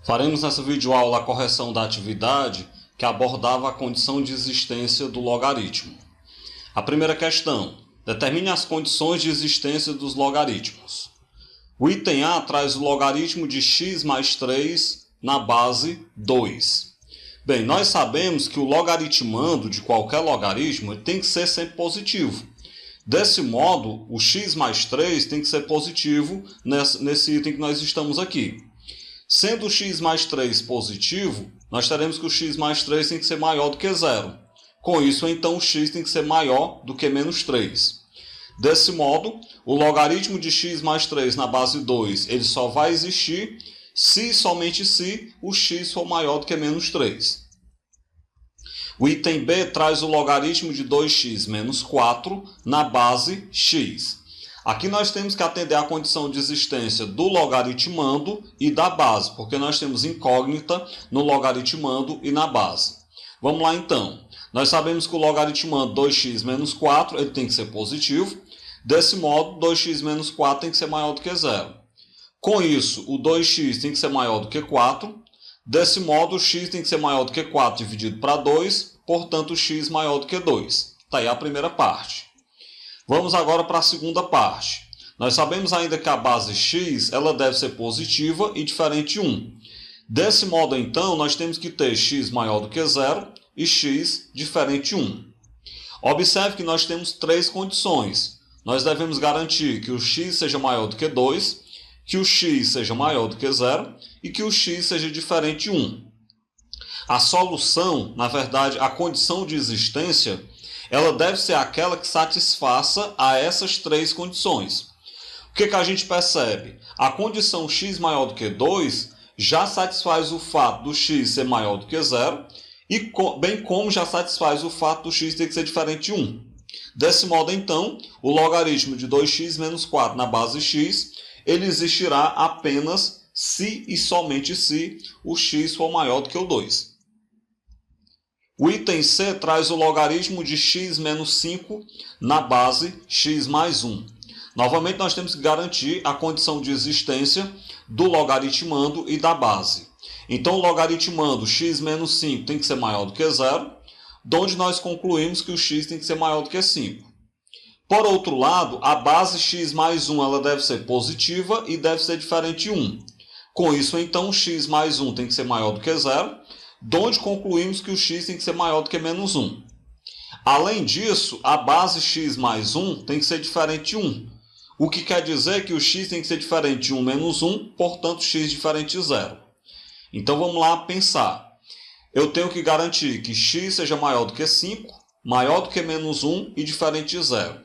Faremos nessa videoaula a correção da atividade que abordava a condição de existência do logaritmo. A primeira questão: determine as condições de existência dos logaritmos. O item A traz o logaritmo de x mais 3 na base 2. Bem, nós sabemos que o logaritmando de qualquer logaritmo tem que ser sempre positivo. Desse modo, o x mais 3 tem que ser positivo nesse item que nós estamos aqui. Sendo o x mais 3 positivo, nós teremos que o x mais 3 tem que ser maior do que zero. Com isso, então, o x tem que ser maior do que menos 3. Desse modo, o logaritmo de x mais 3 na base 2 ele só vai existir se e somente se o x for maior do que menos 3. O item B traz o logaritmo de 2x menos 4 na base x. Aqui nós temos que atender à condição de existência do logaritmando e da base, porque nós temos incógnita no logaritmando e na base. Vamos lá então. Nós sabemos que o logaritmando 2x menos 4 ele tem que ser positivo. Desse modo, 2x menos 4 tem que ser maior do que zero. Com isso, o 2x tem que ser maior do que 4. Desse modo, o x tem que ser maior do que 4 dividido para 2. Portanto, o x maior do que 2. Está aí a primeira parte. Vamos agora para a segunda parte. Nós sabemos ainda que a base x ela deve ser positiva e diferente de 1. Desse modo, então, nós temos que ter x maior do que zero e x diferente de 1. Observe que nós temos três condições. Nós devemos garantir que o x seja maior do que 2, que o x seja maior do que zero e que o x seja diferente de 1. A solução, na verdade, a condição de existência, ela deve ser aquela que satisfaça a essas três condições. O que a gente percebe? A condição x maior do que 2 já satisfaz o fato do x ser maior do que zero, e bem como já satisfaz o fato do x ter que ser diferente de 1. Desse modo, então, o logaritmo de 2x menos 4 na base x, ele existirá apenas se e somente se o x for maior do que o 2. O item C traz o logaritmo de x menos 5 na base x mais 1. Novamente, nós temos que garantir a condição de existência do logaritmando e da base. Então, o logaritmando x menos 5 tem que ser maior do que zero, de onde nós concluímos que o x tem que ser maior do que 5. Por outro lado, a base x mais 1 ela deve ser positiva e deve ser diferente de 1. Com isso, então, o x mais 1 tem que ser maior do que zero, de onde concluímos que o x tem que ser maior do que menos 1. Além disso, a base x mais 1 tem que ser diferente de 1, o que quer dizer que o x tem que ser diferente de 1 menos 1, portanto, x diferente de 0. Então, vamos lá pensar. Eu tenho que garantir que x seja maior do que 5, maior do que menos 1 e diferente de 0.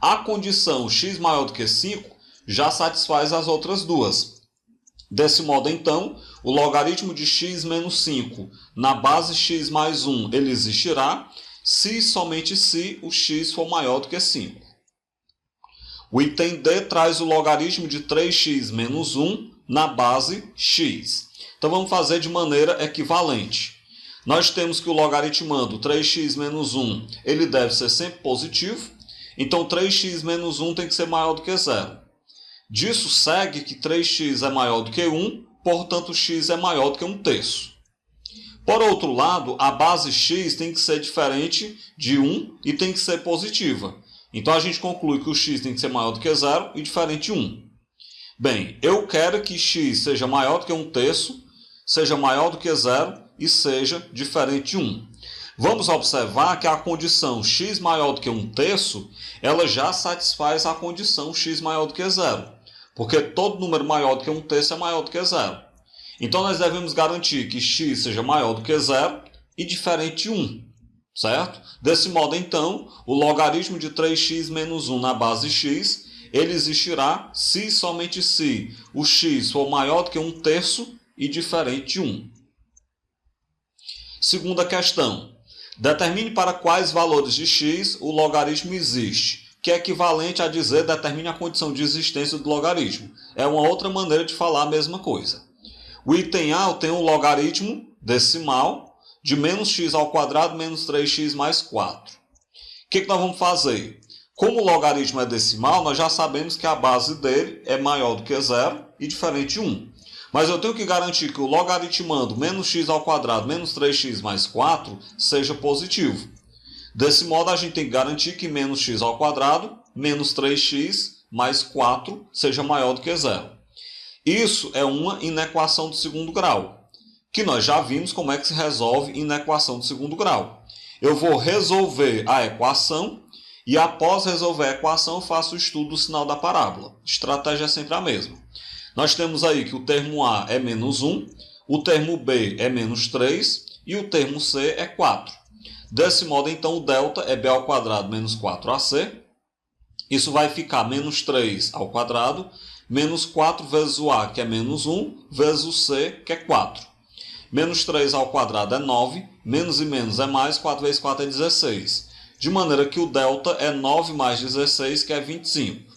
A condição x maior do que 5 já satisfaz as outras duas. Desse modo, então, o logaritmo de x menos 5 na base x mais 1 ele existirá se e somente se o x for maior do que 5. O item D traz o logaritmo de 3x menos 1 na base x. Então, vamos fazer de maneira equivalente. Nós temos que o logaritmando 3x menos 1 ele deve ser sempre positivo. Então, 3x menos 1 tem que ser maior do que zero. Disso segue que 3x é maior do que 1, portanto, x é maior do que 1/3. Por outro lado, a base x tem que ser diferente de 1 e tem que ser positiva. Então, a gente conclui que o x tem que ser maior do que 0 e diferente de 1. Bem, eu quero que x seja maior do que 1/3, seja maior do que 0 e seja diferente de 1. Vamos observar que a condição x maior do que 1/3, ela já satisfaz a condição x maior do que 0. Porque todo número maior do que 1/3 é maior do que 0. Então, nós devemos garantir que x seja maior do que 0 e diferente de 1. Certo? Desse modo, então, o logaritmo de 3x menos 1 na base x, ele existirá se e somente se o x for maior do que 1/3 e diferente de 1. Segunda questão. Determine para quais valores de x o logaritmo existe, que é equivalente a dizer determine a condição de existência do logaritmo. É uma outra maneira de falar a mesma coisa. O item A tem um logaritmo decimal de menos x ao quadrado menos 3x mais 4. O que nós vamos fazer? Como o logaritmo é decimal, nós já sabemos que a base dele é maior do que 0 e diferente de 1. Mas eu tenho que garantir que o logaritmando menos x ao quadrado menos 3x mais 4 seja positivo. Desse modo, a gente tem que garantir que menos x ao quadrado menos 3x mais 4 seja maior do que zero. Isso é uma inequação do segundo grau, que nós já vimos como é que se resolve inequação do segundo grau. Eu vou resolver a equação e após resolver a equação eu faço o estudo do sinal da parábola. A estratégia é sempre a mesma. Nós temos aí que o termo A é menos 1, o termo B é menos 3 e o termo C é 4. Desse modo, então, o delta é b ao quadrado menos 4ac. Isso vai ficar menos 3 ao quadrado, menos 4 vezes o a, que é menos 1, vezes o c, que é 4. Menos 3 ao quadrado é 9, menos e menos é mais, 4 vezes 4 é 16. De maneira que o delta é 9 mais 16, que é 25.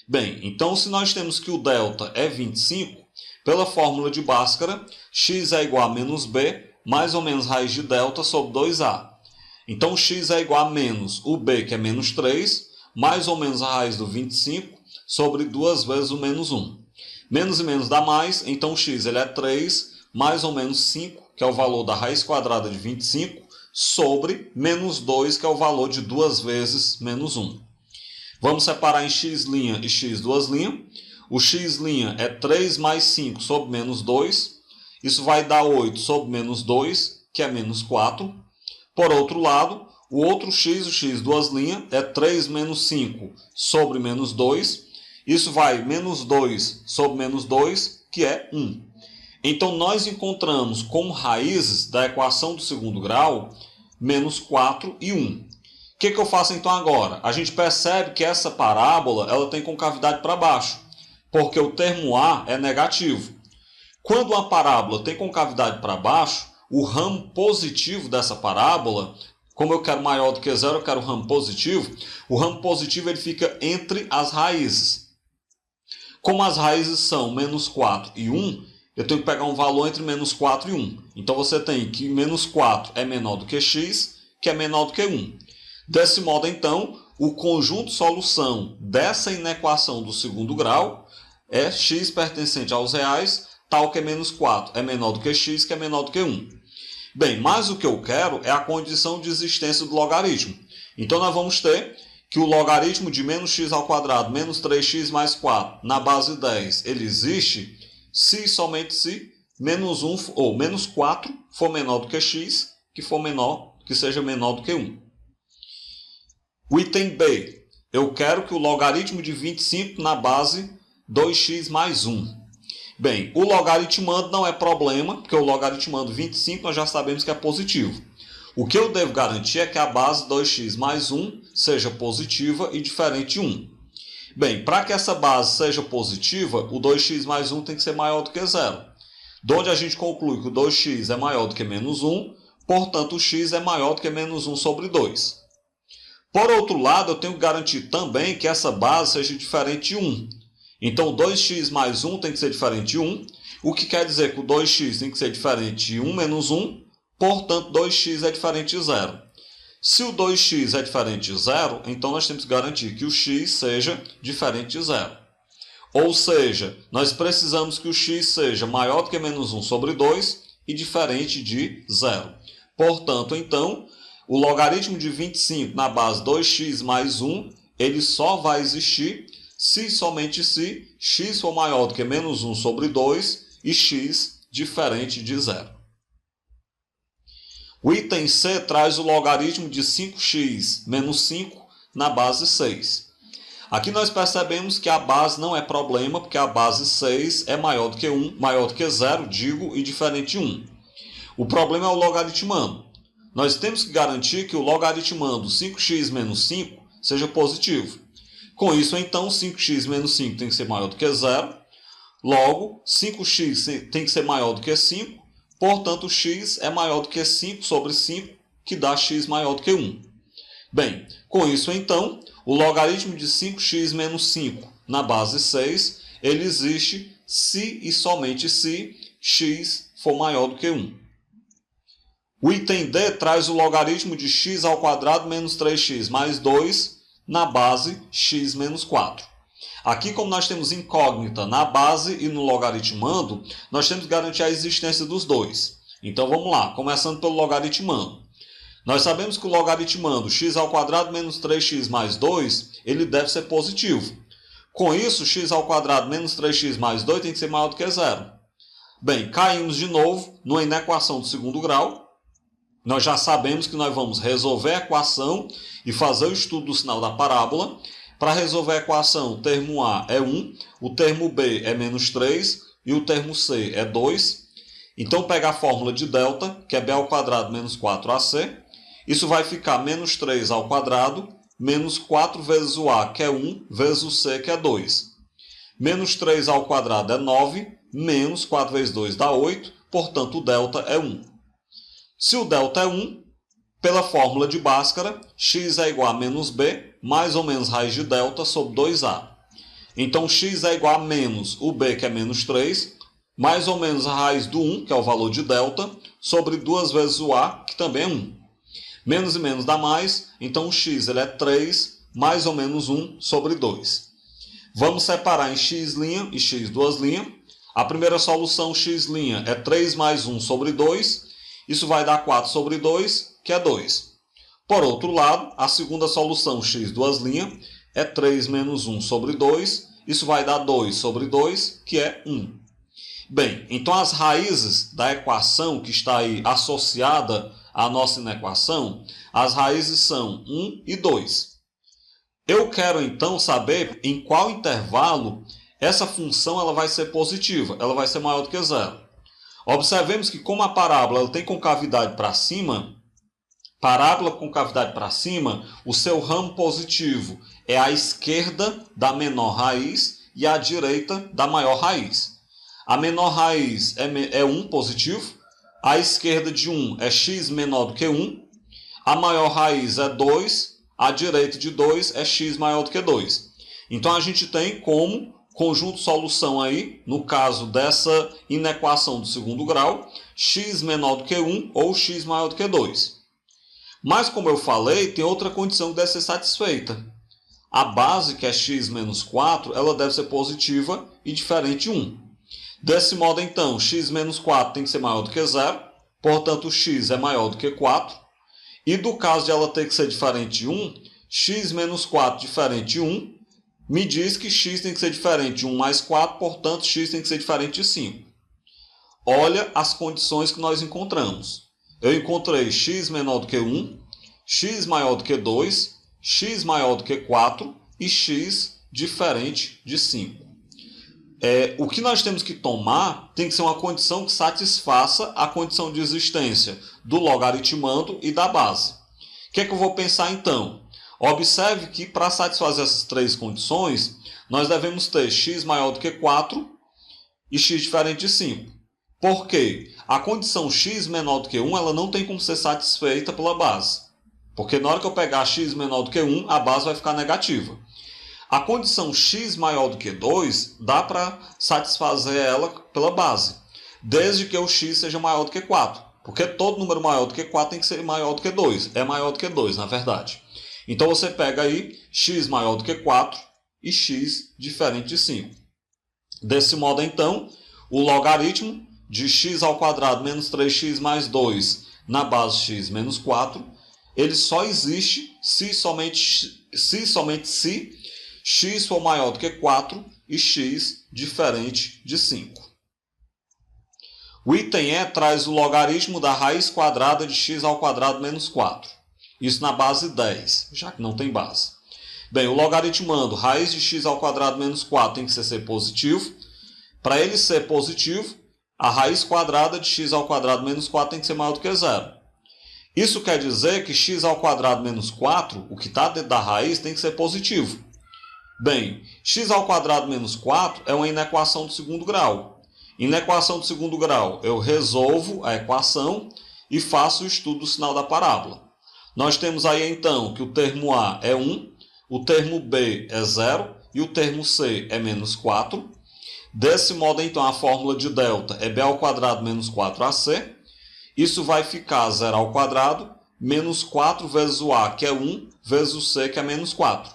Bem, então se nós temos que o delta é 25, pela fórmula de Bhaskara, x é igual a menos b, mais ou menos raiz de delta sobre 2a. Então, x é igual a menos o b, que é menos 3, mais ou menos a raiz do 25, sobre 2 vezes o menos 1. Menos e menos dá mais, então o x ele é 3, mais ou menos 5, que é o valor da raiz quadrada de 25, sobre menos 2, que é o valor de 2 vezes menos 1. Vamos separar em x' e x duas linhas. O x' é 3 mais 5 sobre menos 2. Isso vai dar 8 sobre menos 2, que é menos 4. Por outro lado, o outro x, o x duas linhas, é 3 menos 5 sobre menos 2. Isso vai menos 2 sobre menos 2, que é 1. Então, nós encontramos como raízes da equação do segundo grau, menos 4 e 1. O que eu faço então agora? A gente percebe que essa parábola ela tem concavidade para baixo, porque o termo A é negativo. Quando uma parábola tem concavidade para baixo, o ramo positivo dessa parábola, como eu quero maior do que zero, eu quero o ramo positivo, o ramo positivo ele fica entre as raízes. Como as raízes são menos 4 e 1, eu tenho que pegar um valor entre menos 4 e 1. Então você tem que menos 4 é menor do que x, que é menor do que 1. Desse modo, então, o conjunto solução dessa inequação do segundo grau é x pertencente aos reais, tal que é menos 4 é menor do que x, que é menor do que 1. Bem, mas o que eu quero é a condição de existência do logaritmo. Então, nós vamos ter que o logaritmo de menos x ao quadrado menos 3x mais 4 na base 10 ele existe se e somente se menos 1 ou menos 4 for menor do que x, que seja menor do que 1. O item B, eu quero que o logaritmo de 25 na base 2x mais 1. Bem, o logaritmando não é problema, porque o logaritmando 25 nós já sabemos que é positivo. O que eu devo garantir é que a base 2x mais 1 seja positiva e diferente de 1. Bem, para que essa base seja positiva, o 2x mais 1 tem que ser maior do que zero. De onde a gente conclui que o 2x é maior do que menos 1, portanto o x é maior do que menos 1 sobre 2. Por outro lado, eu tenho que garantir também que essa base seja diferente de 1. Então, 2x mais 1 tem que ser diferente de 1, o que quer dizer que o 2x tem que ser diferente de 1 menos 1, portanto, 2x é diferente de 0. Se o 2x é diferente de 0, então nós temos que garantir que o x seja diferente de 0. Ou seja, nós precisamos que o x seja maior do que menos 1 sobre 2 e diferente de 0. Portanto, então, o logaritmo de 25 na base 2x mais 1, ele só vai existir se somente se x for maior do que menos 1 sobre 2 e x diferente de 0. O item C traz o logaritmo de 5x menos 5 na base 6. Aqui nós percebemos que a base não é problema, porque a base 6 é maior do que 1, maior do que 0, e diferente de 1. O problema é o logaritmando. Nós temos que garantir que o logaritmando 5x menos 5 seja positivo. Com isso, então, 5x menos 5 tem que ser maior do que 0. Logo, 5x tem que ser maior do que 5. Portanto, x é maior do que 5 sobre 5, que dá x maior do que 1. Bem, com isso, então, o logaritmo de 5x menos 5 na base 6, ele existe se e somente se x for maior do que 1. O item D traz o logaritmo de x ao quadrado menos 3x mais 2 na base x menos 4. Aqui, como nós temos incógnita na base e no logaritmando, nós temos que garantir a existência dos dois. Então vamos lá, começando pelo logaritmando. Nós sabemos que o logaritmando x² menos 3x mais 2, ele deve ser positivo. Com isso, x² menos 3x mais 2 tem que ser maior do que zero. Bem, caímos de novo numa inequação do segundo grau. Nós já sabemos que nós vamos resolver a equação e fazer o estudo do sinal da parábola. Para resolver a equação, o termo A é 1, o termo B é menos 3 e o termo C é 2. Então, pegar a fórmula de delta, que é b² menos 4ac. Isso vai ficar menos 3 ao quadrado, menos 4 vezes o A, que é 1, vezes o C, que é 2. Menos 3 ao quadrado é 9, menos 4 vezes 2 dá 8, portanto, o delta é 1. Se o delta é 1, pela fórmula de Bhaskara, x é igual a menos b, mais ou menos raiz de delta, sobre 2a. Então, x é igual a menos o b, que é menos 3, mais ou menos a raiz do 1, que é o valor de delta, sobre 2 vezes o a, que também é 1. Menos e menos dá mais, então o x ele é 3, mais ou menos 1 sobre 2. Vamos separar em x' e x duas linhas. A primeira solução, x' é 3 mais 1 sobre 2. Isso vai dar 4 sobre 2, que é 2. Por outro lado, a segunda solução, x duas linhas, é 3 menos 1 sobre 2. Isso vai dar 2 sobre 2, que é 1. Bem, então as raízes da equação que está aí associada à nossa inequação, as raízes são 1 e 2. Eu quero então saber em qual intervalo essa função ela vai ser positiva, ela vai ser maior do que zero. Observemos que como a parábola ela tem concavidade para cima, parábola com concavidade para cima, o seu ramo positivo é à esquerda da menor raiz e à direita da maior raiz. A menor raiz é 1 positivo, à esquerda de 1 é x menor do que 1, a maior raiz é 2, à direita de 2 é x maior do que 2. Então a gente tem como conjunto de solução aí, no caso dessa inequação do segundo grau, x menor do que 1 ou x maior do que 2. Mas como eu falei, tem outra condição que deve ser satisfeita. A base, que é x menos 4, ela deve ser positiva e diferente de 1. Desse modo, então, x menos 4 tem que ser maior do que 0, portanto, x é maior do que 4. E do caso de ela ter que ser diferente de 1, x menos 4 diferente de 1, me diz que x tem que ser diferente de 1 mais 4, portanto, x tem que ser diferente de 5. Olha as condições que nós encontramos. Eu encontrei x menor do que 1, x maior do que 2, x maior do que 4 e x diferente de 5. O que nós temos que tomar tem que ser uma condição que satisfaça a condição de existência do logaritmando e da base. O que é que eu vou pensar então? Observe que para satisfazer essas três condições, nós devemos ter x maior do que 4 e x diferente de 5. Por quê? A condição x menor do que 1 ela não tem como ser satisfeita pela base. Porque na hora que eu pegar x menor do que 1, a base vai ficar negativa. A condição x maior do que 2 dá para satisfazer ela pela base, desde que o x seja maior do que 4. Porque todo número maior do que 4 tem que ser maior do que 2. É maior do que 2, na verdade. Então você pega aí x maior do que 4 e x diferente de 5. Desse modo, então, o logaritmo de x² menos 3x mais 2 na base x menos 4, ele só existe se x for maior do que 4 e x diferente de 5. O item E traz o logaritmo da raiz quadrada de x² menos 4. Isso na base 10, já que não tem base. Bem, o logaritmando raiz de x² menos 4 tem que ser positivo. Para ele ser positivo, a raiz quadrada de x² menos 4 tem que ser maior do que zero. Isso quer dizer que x² menos 4, o que está dentro da raiz, tem que ser positivo. Bem, x² menos 4 é uma inequação do segundo grau. Inequação do segundo grau, eu resolvo a equação e faço o estudo do sinal da parábola. Nós temos aí então que o termo A é 1, o termo B é 0 e o termo C é menos 4. Desse modo, então, a fórmula de delta é b² menos 4ac. Isso vai ficar 0 ao quadrado menos 4 vezes o A, que é 1, vezes o C, que é menos 4.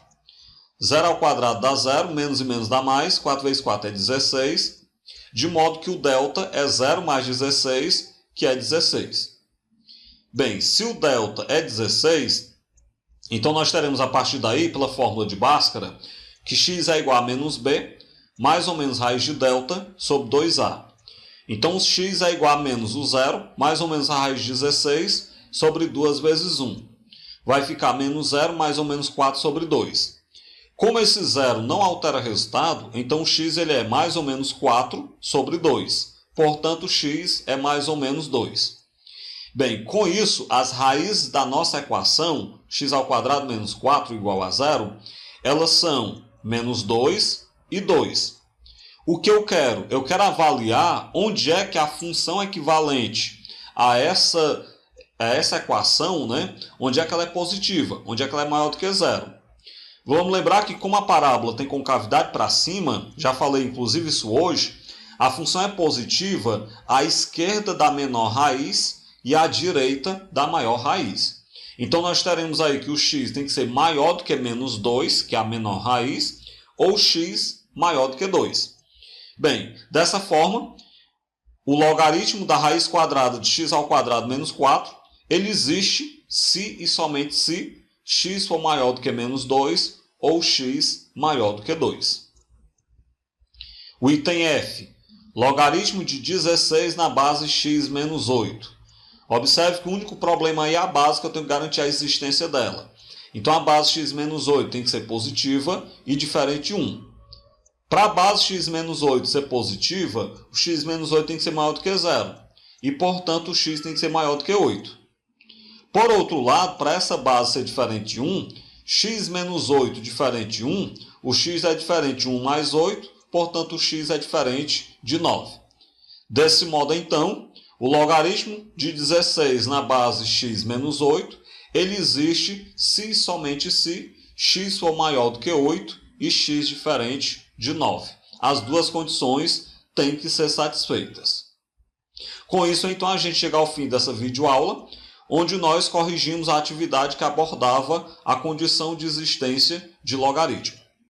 0 ao quadrado dá 0, menos e menos dá mais, 4 vezes 4 é 16, de modo que o delta é 0 mais 16, que é 16. Bem, se o delta é 16, então nós teremos a partir daí, pela fórmula de Bhaskara, que x é igual a menos b, mais ou menos raiz de delta, sobre 2a. Então, o x é igual a menos o zero, mais ou menos a raiz de 16, sobre 2 vezes 1. Vai ficar menos 0, mais ou menos 4 sobre 2. Como esse zero não altera resultado, então o x ele é mais ou menos 4 sobre 2. Portanto, x é mais ou menos 2. Bem, com isso, as raízes da nossa equação, x ao quadrado menos 4 igual a 0, elas são menos 2 e 2. O que eu quero? Eu quero avaliar onde é que a função equivalente a essa equação, né? Onde é que ela é positiva, onde é que ela é maior do que 0. Vamos lembrar que como a parábola tem concavidade para cima, já falei inclusive isso hoje, a função é positiva à esquerda da menor raiz e à direita da maior raiz. Então nós teremos aí que o x tem que ser maior do que menos 2, que é a menor raiz, ou x maior do que 2. Bem, dessa forma, o logaritmo da raiz quadrada de x ao quadrado menos 4, ele existe se e somente se x for maior do que menos 2 ou x maior do que 2. O item F, logaritmo de 16 na base x menos 8. Observe que o único problema aí é a base, que eu tenho que garantir a existência dela. Então a base x menos 8 tem que ser positiva e diferente 1. Para a base x menos 8 ser positiva, o x menos 8 tem que ser maior do que 0. E, portanto, o x tem que ser maior do que 8. Por outro lado, para essa base ser diferente de 1, x menos 8 diferente de 1, o x é diferente de 1 mais 8, portanto, o x é diferente de 9. Desse modo, então, o logaritmo de 16 na base x menos 8, ele existe se e somente se x for maior do que 8 e x diferente de 9. As duas condições têm que ser satisfeitas. Com isso, então, a gente chega ao fim dessa videoaula, onde nós corrigimos a atividade que abordava a condição de existência de logaritmo.